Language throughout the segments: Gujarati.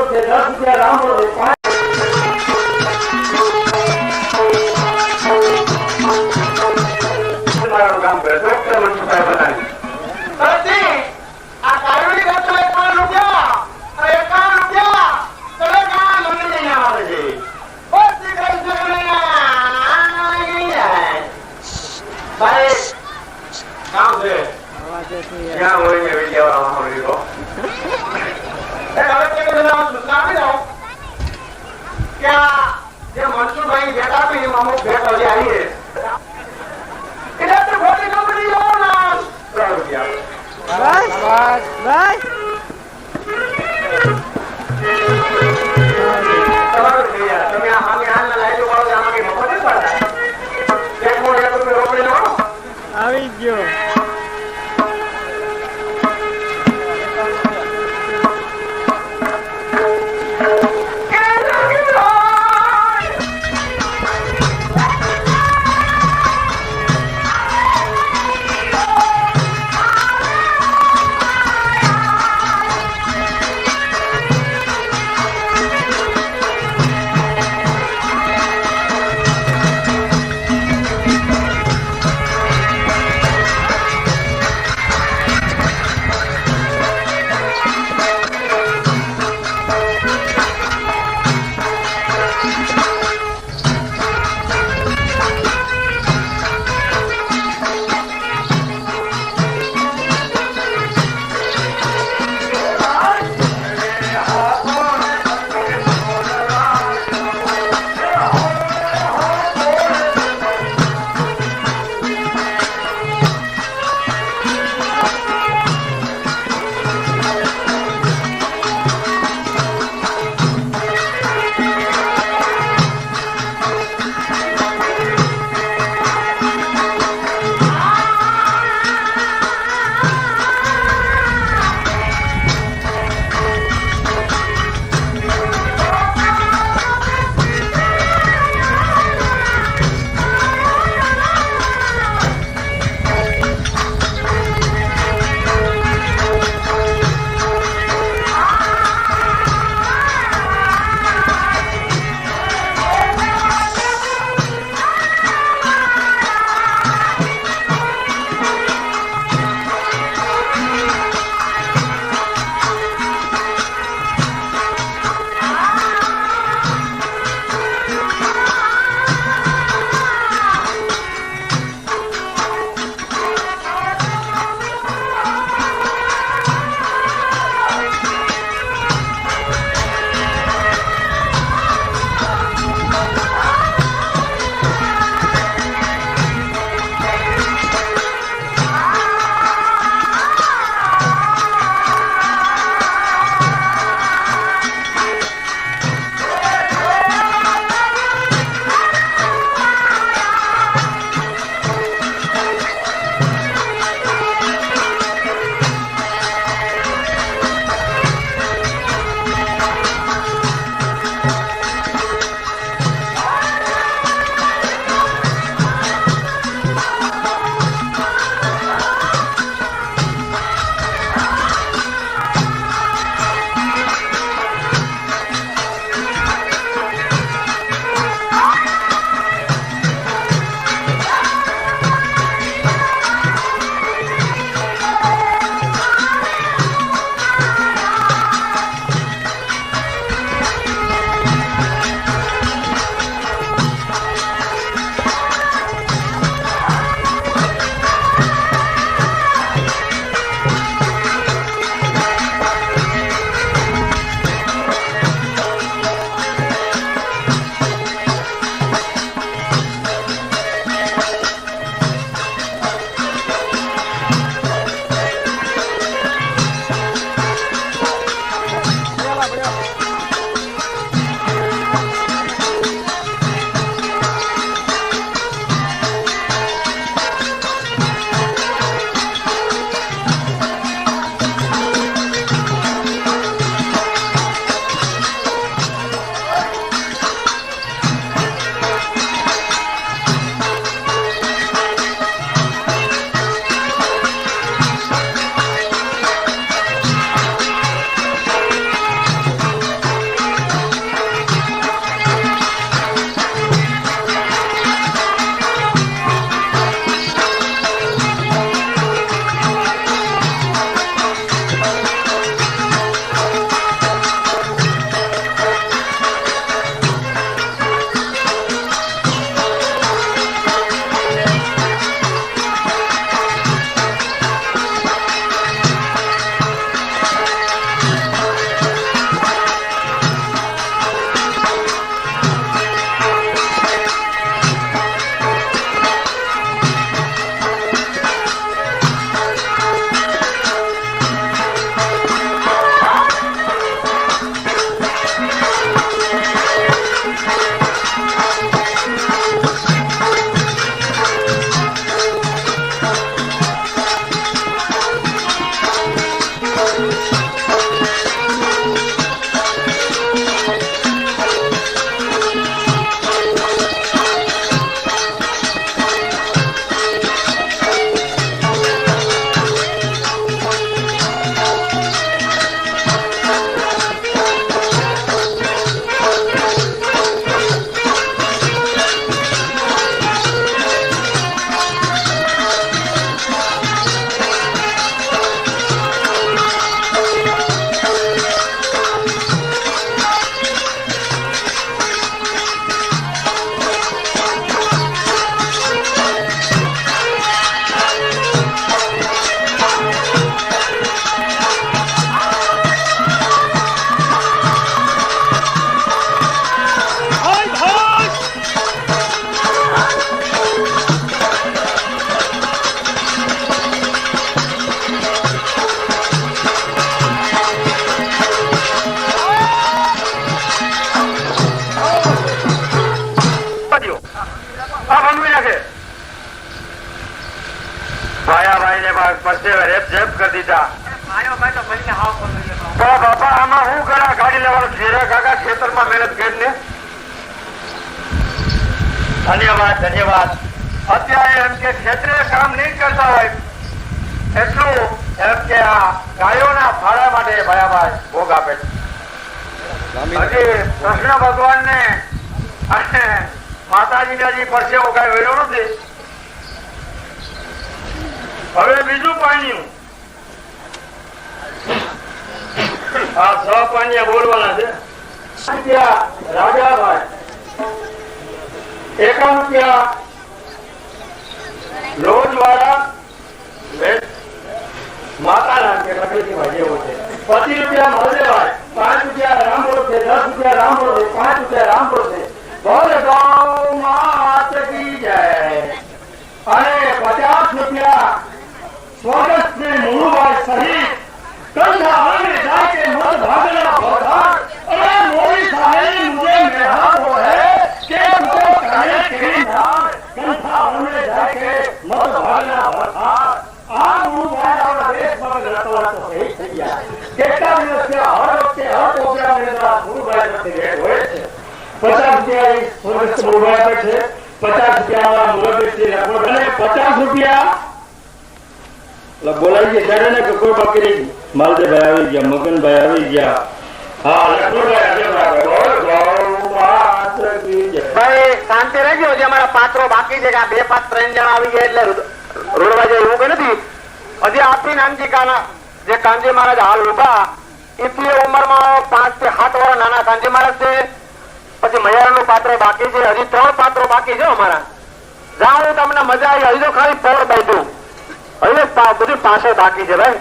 છે 10 રૂપિયા લાંબો છે મારું કામ કરે ડોક્ટર મંજુ સાહેબ બનાવી અરે આ કાયમી કરતો 51 રૂપિયા અરે 51 રૂપિયા ચલે કા મને નહીં આવે છે ઓ દીકરા ભાઈ કામ છે ક્યાં હોય ને વિડિયો આવવાનો રીતો એ હવે કે બધા સુનાવી દો ક્યાં જે મનસુભાઈ બેઠા છે એ મામો બેઠો છે આવીએ એટલે તો ખોટી કંપની લો ના 3 રૂપિયા બસ બસ તમારું ભૈયા તમે આ હામે હાલ ના લાઈજો વાળો આમાં કે મફત જ પડતા એક મોડ એક રૂપિયા રોકડી લો આવી ગયો ભાયાભાઈ ને પરસેવે રેપ જેપ કરી દીધા. તો બાપા આમાં હું કરા ગાડી લેવાનું છે કાકા ખેતરમાં મહેનત કરીને. ધન્યવાદ ધન્યવાદ. અત્યારે એમ કે ક્ષેત્રે કામ નહીં કરતા હોય એટલું એમ કે આ ગાયોના ફાળા માટે ભાયાભાઈ ભોગ આપે છે. હજી કૃષ્ણ ભગવાન ને અને માતાજીને હજી પરસેવો કઈ વેળો નથી. હવે બીજું પાણી આ છ પાણી બોલવાના છે. રાજાભાઈ 51 રોજ વાળા માતાના કે લખેથી જેવો છે. 25 મહાદેવાય, 5 રામોળ છે, 10 રામોળ છે, 5 રામોળ છે. બોલ ગૌ માત કી જય. અને 50 સ્વાગત ને મુળુભાઈ સહિત કંઠા આને જાકે મત ભાગના ભોધાર. અરે મોરી સાહેબ મુझे મેહાવો હે કે તુમકો કહે કે ના કંઠા આને જાકે મત ભાગના ભોધાર. આ મુળુભાઈ આપણા દેશમાં રતવાતો થઈ ગયા. કેટલા દિવસથી હર વખતે હર પ્રોગ્રામની અંદર મુળુભાઈ પ્રતિ ભેટ હોય છે. 50 સ્વર્ગસ્થ મુળુભાઈ આપે છે, 50 વાળા મુરબ્બી છે અને 50 બોલાવી ગયા ને કોઈ બાકી રહી. માલદેભાઈ આવી ગયા, મગનભાઈ આવી ગયા. હા લક્ષ્મણભાઈ શાંતિ રહેજો. જે અમારા પાત્રો બાકી છે કે આ 2 5 3 જણા આવી ગયા એટલે રોડવા જાય એવું કઈ નથી. હજી આપી નામજી કાના જે કાંજી મહારાજ હાલ ઉભા એટલી ઉંમરમાં 5 થી 7 વર્ષ નાના કાંજી મહારાજ છે. પછી મયારાનું પાત્ર બાકી છે. હજી 3 પાત્રો બાકી છે અમારા. જાઉં તમને મજા આવી. હજી તો ખાલી પોર બાંધ્યું. હવે બધું પાછળ બાકી છે ભાઈ.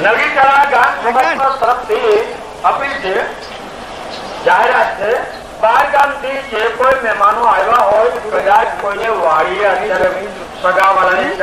નવી કલા ગાન સમાજ તરફથી અપીલ છે, જાહેરાત છે. 12 ગામથી જે કોઈ મહેમાનો આવ્યા હોય કદાચ કોઈને વાડીએ અત્યારે સગાવાળાની